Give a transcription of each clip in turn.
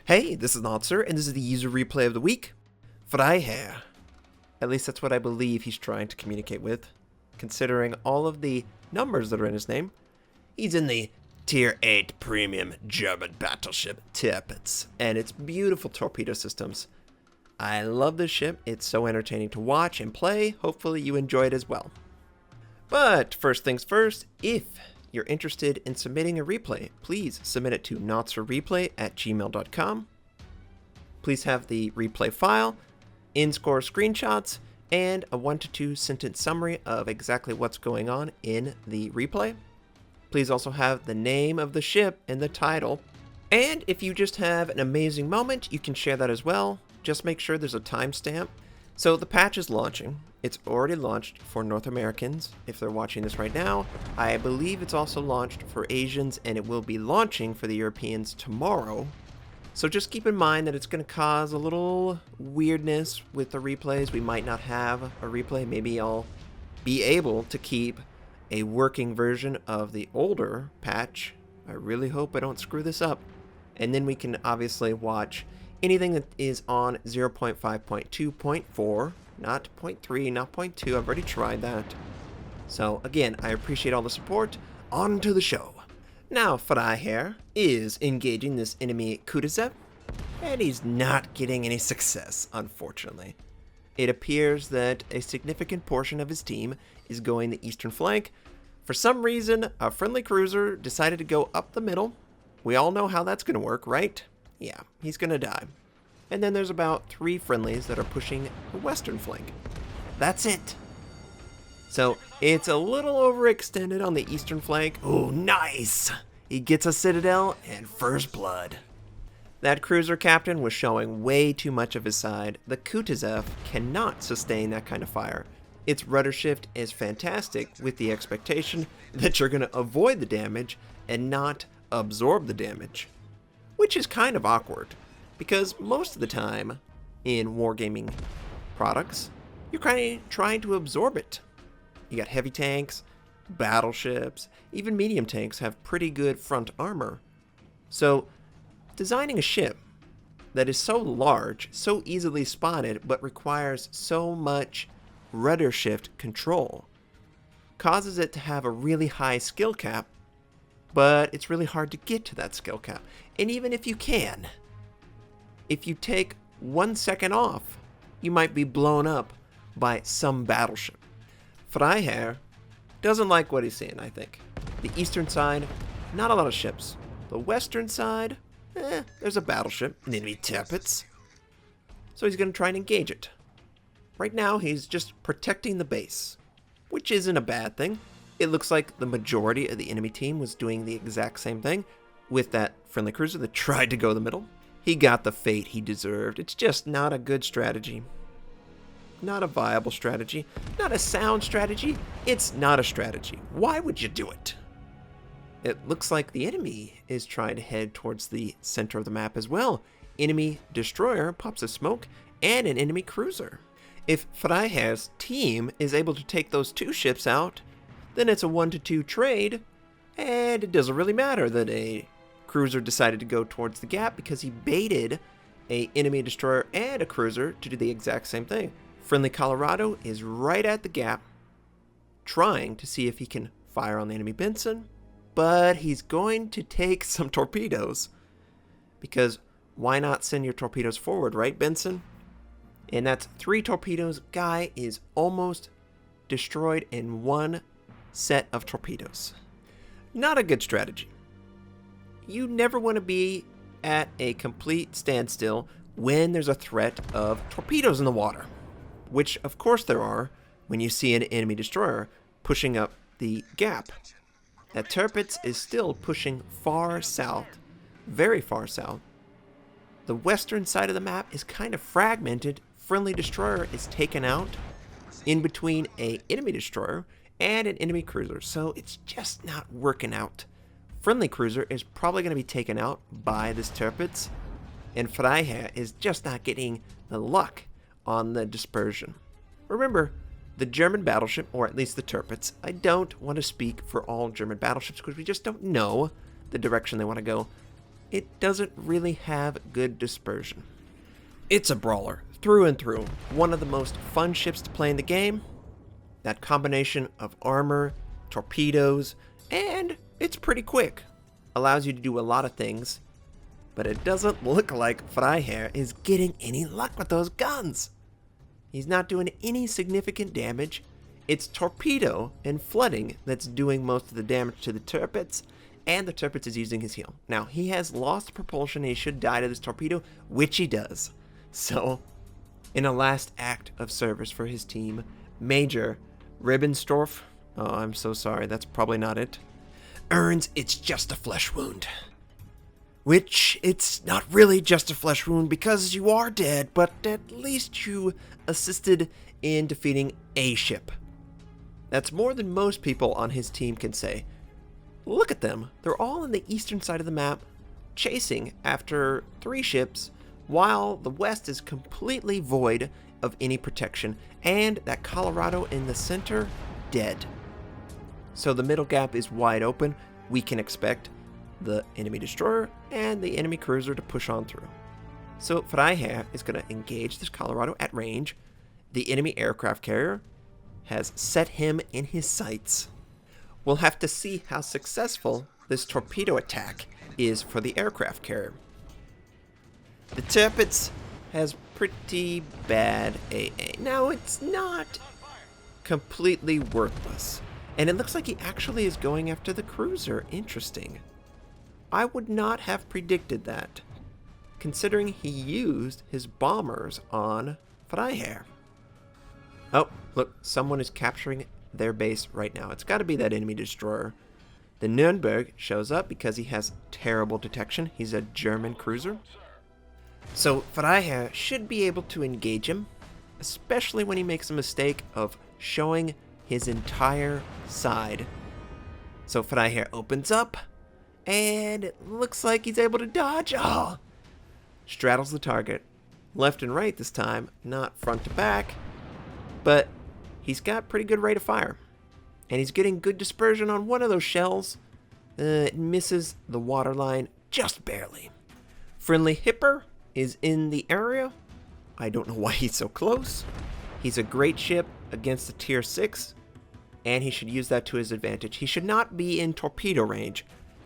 Hey, this is Notser, and this is the user replay of the week. Fr31h3rr. At least that's what I believe he's trying to communicate with. Considering all of the numbers that are in his name, he's in the Tier 8 Premium German Battleship Tirpitz, and its beautiful torpedo systems. I love this ship. It's so entertaining to watch and play. Hopefully you enjoy it as well. But first things first, if you're interested in submitting a replay, please submit it to notserreplay@gmail.com. Please have the replay file, in-score screenshots, and a 1 to 2 sentence summary of exactly what's going on in the replay. Please also have the name of the ship in the title. And if you just have an amazing moment, you can share that as well. Just make sure there's a timestamp. So the patch is launching. It's already launched for North Americans, if they're watching this right now. I believe it's also launched for Asians, and it will be launching for the Europeans tomorrow. So just keep in mind that it's going to cause a little weirdness with the replays. We might not have a replay. Maybe I'll be able to keep a working version of the older patch. I really hope I don't screw this up. And then we can obviously watch anything that is on 0.5.2.4, not 0.3, not 0.2. I've already tried that. So again, I appreciate all the support. On to the show. Now, Fr31h3rr is engaging this enemy Kutuzov, and he's not getting any success, unfortunately. It appears that a significant portion of his team is going the eastern flank. For some reason, a friendly cruiser decided to go up the middle. We all know how that's going to work, right? Yeah, he's going to die. And then there's about 3 friendlies that are pushing the western flank. That's it. So it's a little overextended on the eastern flank. Oh, nice! He gets a citadel and first blood. That cruiser captain was showing way too much of his side. The Kutuzov cannot sustain that kind of fire. Its rudder shift is fantastic with the expectation that you're going to avoid the damage and not absorb the damage. Which is kind of awkward, because most of the time in wargaming products, you're kind of trying to absorb it. You got heavy tanks, battleships, even medium tanks have pretty good front armor. So designing a ship that is so large, so easily spotted, but requires so much rudder shift control causes it to have a really high skill cap, but it's really hard to get to that skill cap. And even if you can, if you take 1 second off, you might be blown up by some battleship. Fr31h3rr doesn't like what he's seeing, I think. The eastern side, not a lot of ships. The western side, there's a battleship, maybe Tirpitz. So he's going to try and engage it. Right now, he's just protecting the base, which isn't a bad thing. It looks like the majority of the enemy team was doing the exact same thing with that friendly cruiser that tried to go the middle. He got the fate he deserved. It's just not a good strategy. Not a viable strategy. Not a sound strategy. It's not a strategy. Why would you do it? It looks like the enemy is trying to head towards the center of the map as well. Enemy destroyer pops a smoke and an enemy cruiser. If Fr31h3rr's team is able to take those 2 ships out, then it's a 1 to 2 trade, and it doesn't really matter that a cruiser decided to go towards the gap because he baited a enemy destroyer and a cruiser to do the exact same thing. Friendly Colorado is right at the gap, trying to see if he can fire on the enemy Benson, but he's going to take some torpedoes, because why not send your torpedoes forward, right, Benson? And that's 3 torpedoes. Guy is almost destroyed in 1 set of torpedoes. Not a good strategy. You never want to be at a complete standstill when there's a threat of torpedoes in the water, which of course there are when you see an enemy destroyer pushing up the gap. That Tirpitz is still pushing far south, very far south. The western side of the map is kind of fragmented. Friendly destroyer is taken out in between an enemy destroyer and an enemy cruiser, so it's just not working out. Friendly cruiser is probably going to be taken out by this Tirpitz, and Fr31h3rr is just not getting the luck on the dispersion. Remember, the German battleship, or at least the Tirpitz, I don't want to speak for all German battleships because we just don't know the direction they want to go. it doesn't really have good dispersion. It's a brawler, through and through. One of the most fun ships to play in the game. That combination of armor, torpedoes, and it's pretty quick. Allows you to do a lot of things, but it doesn't look like Fr31r is getting any luck with those guns. He's not doing any significant damage. It's torpedo and flooding that's doing most of the damage to the Tirpitz, and the Tirpitz is using his heal. Now, he has lost propulsion and he should die to this torpedo, which he does. So, in a last act of service for his team, Major Ribbenstorf, oh, I'm so sorry, that's probably not it, earns It's Just a Flesh Wound. Which, it's not really just a flesh wound because you are dead, but at least you assisted in defeating a ship. That's more than most people on his team can say. Look at them, they're all on the eastern side of the map, chasing after 3 ships, while the west is completely void of any protection, and that Colorado in the center, dead. So the middle gap is wide open. We can expect the enemy destroyer and the enemy cruiser to push on through. So Fr31r is going to engage this Colorado at range. The enemy aircraft carrier has set him in his sights. We'll have to see how successful this torpedo attack is for the aircraft carrier. The Tirpitz has pretty bad AA. Now, it's not completely worthless, and it looks like he actually is going after the cruiser. Interesting. I would not have predicted that, considering he used his bombers on Fr31r. Oh, look, someone is capturing their base right now. It's got to be that enemy destroyer. The Nürnberg shows up because he has terrible detection. He's a German cruiser. So Fr31r should be able to engage him, especially when he makes a mistake of showing his entire side. So Fr31r opens up, and it looks like he's able to dodge. Oh! Straddles the target. Left and right this time, not front to back. But he's got pretty good rate of fire. And he's getting good dispersion on one of those shells. It misses the waterline just barely. Friendly Hipper is in the area. I don't know why he's so close. He's a great ship against the tier 6. And he should use that to his advantage. He should not be in torpedo range.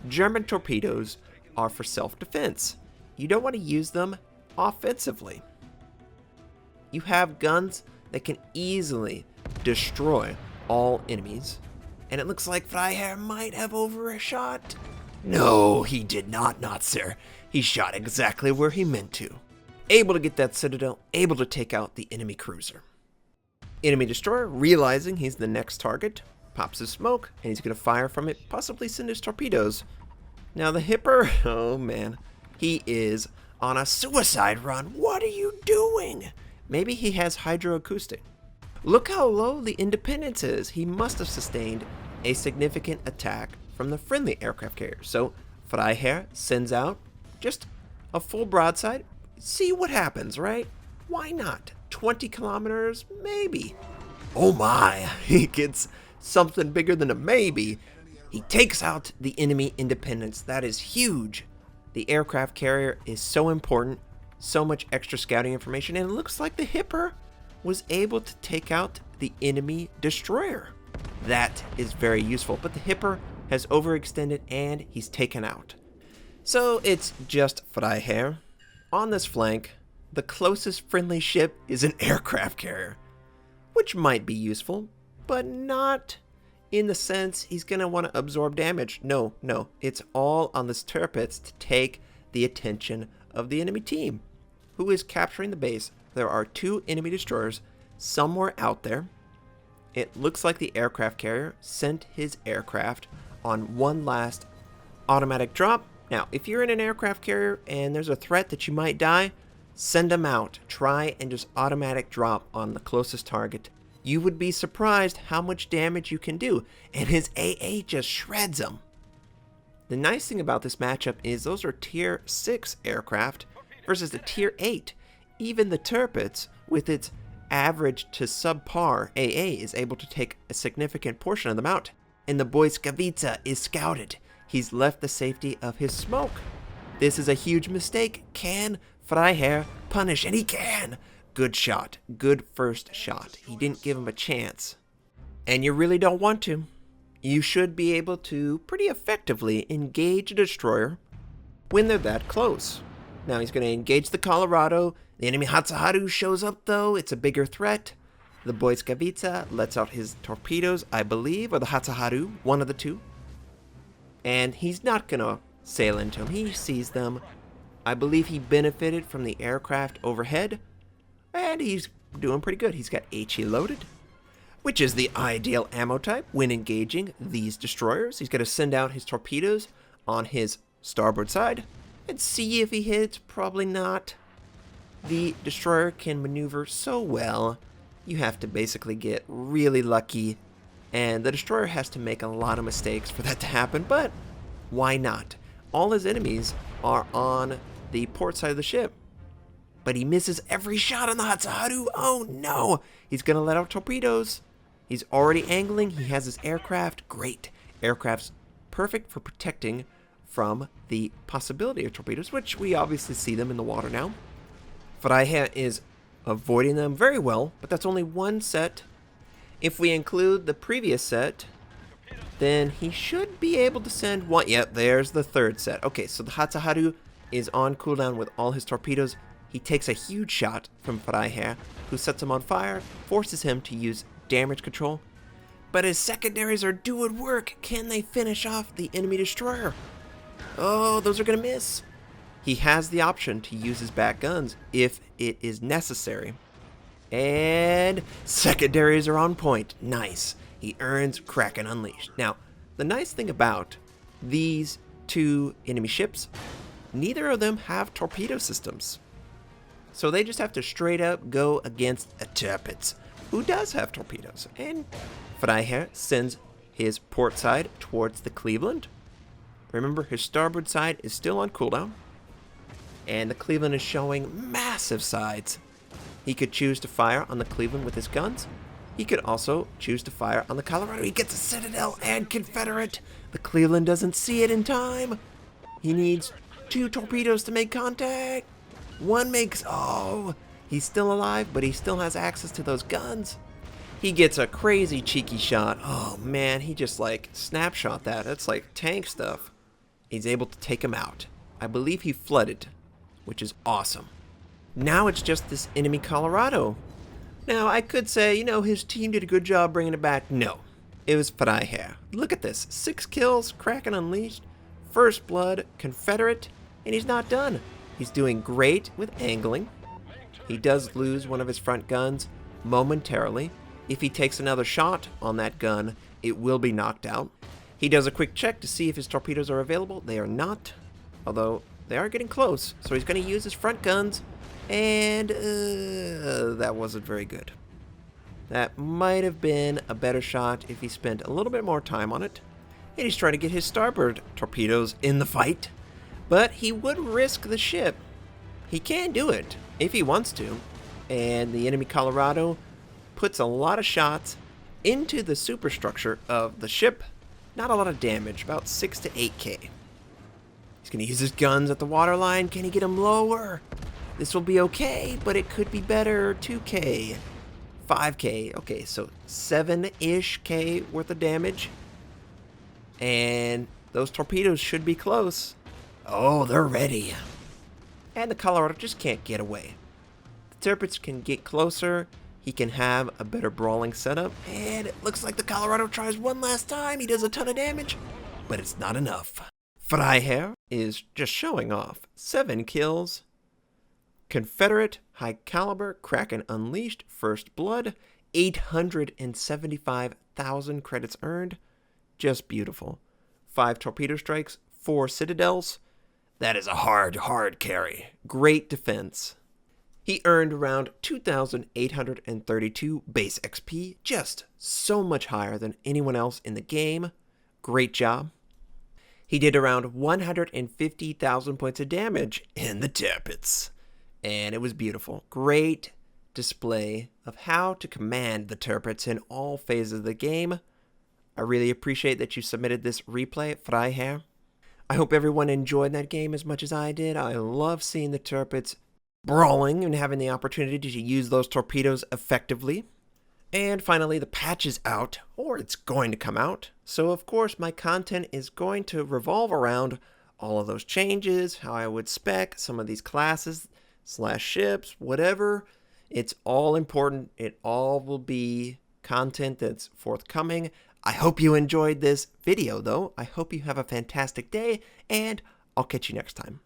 German torpedoes are for self-defense. You don't want to use them offensively. You have guns that can easily destroy all enemies. And it looks like Fr31r might have overshot. No, he did not, Notser. He shot exactly where he meant to. Able to get that citadel, able to take out the enemy cruiser. Enemy destroyer, realizing he's the next target, pops his smoke, and he's going to fire from it, possibly send his torpedoes. Now the Hipper, oh man, he is on a suicide run. What are you doing? Maybe he has hydroacoustic. Look how low the Independence is. He must have sustained a significant attack from the friendly aircraft carrier. So Fr31r sends out just a full broadside. See what happens, right? Why not? 20 kilometers, maybe. Oh my, he gets something bigger than a maybe. He takes out the enemy Independence. That is huge. The aircraft carrier is so important, so much extra scouting information, and it looks like the Hipper was able to take out the enemy destroyer. That is very useful, but the Hipper has overextended and he's taken out. So it's just Fr31r. On this flank, the closest friendly ship is an aircraft carrier, which might be useful, but not in the sense he's going to want to absorb damage. No, it's all on this Tirpitz to take the attention of the enemy team, who is capturing the base. There are 2 enemy destroyers somewhere out there. It looks like the aircraft carrier sent his aircraft on one last automatic drop. Now, if you're in an aircraft carrier and there's a threat that you might die, send them out. Try and just automatic drop on the closest target. You would be surprised how much damage you can do, and his AA just shreds them. The nice thing about this matchup is those are tier 6 aircraft versus the tier 8. Even the Tirpitz, with its average to subpar AA, is able to take a significant portion of them out. And the boy Skavica is scouted. He's left the safety of his smoke. This is a huge mistake. Can Fr31r punish? And he can. Good shot. Good first shot. He didn't give him a chance. And you really don't want to. You should be able to pretty effectively engage a destroyer when they're that close. Now he's going to engage the Colorado. The enemy Hatsuharu shows up though. It's a bigger threat. The Błyskawica lets out his torpedoes, I believe, or the Hatsuharu, one of the two. And he's not going to sail into him. He sees them. I believe he benefited from the aircraft overhead. And he's doing pretty good. He's got HE loaded, which is the ideal ammo type when engaging these destroyers. He's going to send out his torpedoes on his starboard side and see if he hits. Probably not. The destroyer can maneuver so well. You have to basically get really lucky, and the destroyer has to make a lot of mistakes for that to happen, but why not? All his enemies are on the port side of the ship, but he misses every shot on the Hatsuharu. Oh no! He's gonna let out torpedoes. He's already angling. He has his aircraft. Great. Aircraft's perfect for protecting from the possibility of torpedoes, which we obviously see them in the water now. Fr31r is avoiding them very well, but that's only one set. If we include the previous set, then he should be able to send one. Yep, there's the third set. Okay, so the Hatsuharu is on cooldown with all his torpedoes. He takes a huge shot from Fr31r, who sets him on fire, forces him to use damage control. But his secondaries are doing work. Can they finish off the enemy destroyer? Oh, those are going to miss. He has the option to use his back guns if it is necessary. And secondaries are on point. Nice. He earns Kraken Unleashed. Now, the nice thing about these two enemy ships, neither of them have torpedo systems. So they just have to straight up go against a Tirpitz, who does have torpedoes. And Fr31r sends his port side towards the Cleveland. Remember, his starboard side is still on cooldown. And the Cleveland is showing massive sides. He could choose to fire on the Cleveland with his guns. He could also choose to fire on the Colorado. He gets a Citadel and Confederate. The Cleveland doesn't see it in time. He needs 2 torpedoes to make contact. One makes... Oh, he's still alive, but he still has access to those guns. He gets a crazy cheeky shot. Oh, man, he just, like, snapshot that. That's like tank stuff. He's able to take him out. I believe he flooded, which is awesome. Now it's just this enemy Colorado. Now, I could say, you know, his team did a good job bringing it back. No, it was Fr31r. Look at this. 6 kills, Kraken Unleashed, First Blood, Confederate, and he's not done. He's doing great with angling. He does lose one of his front guns momentarily. If he takes another shot on that gun, it will be knocked out. He does a quick check to see if his torpedoes are available. They are not, although they are getting close. So he's going to use his front guns, and that wasn't very good. That might have been a better shot if he spent a little bit more time on it. And he's trying to get his starboard torpedoes in the fight, but he would risk the ship. He can do it if he wants to, and the enemy Colorado puts a lot of shots into the superstructure of the ship. Not a lot of damage, about 6 to 8k. He's going to use his guns at the waterline. Can he get him lower? This will be okay, but it could be better. 2k, 5k. Okay, so 7-ish k worth of damage. And those torpedoes should be close. Oh, they're ready. And the Colorado just can't get away. The Tirpitz can get closer. He can have a better brawling setup. And it looks like the Colorado tries one last time. He does a ton of damage, but it's not enough. Fr31r is just showing off. 7 kills. Confederate, high caliber, Kraken Unleashed, First Blood, 875,000 credits earned. Just beautiful. 5 torpedo strikes, 4 citadels. That is a hard carry. Great defense. He earned around 2,832 base XP, just so much higher than anyone else in the game. Great job. He did around 150,000 points of damage in the Tirpitz, and it was beautiful. Great display of how to command the Tirpitz in all phases of the game. I really appreciate that you submitted this replay, Fr31r. I hope everyone enjoyed that game as much as I did. I love seeing the Tirpitz brawling and having the opportunity to use those torpedoes effectively. And finally, the patch is out, or it's going to come out. So of course, my content is going to revolve around all of those changes, how I would spec some of these classes / ships, whatever. It's all important. It all will be content that's forthcoming. I hope you enjoyed this video, though. I hope you have a fantastic day, and I'll catch you next time.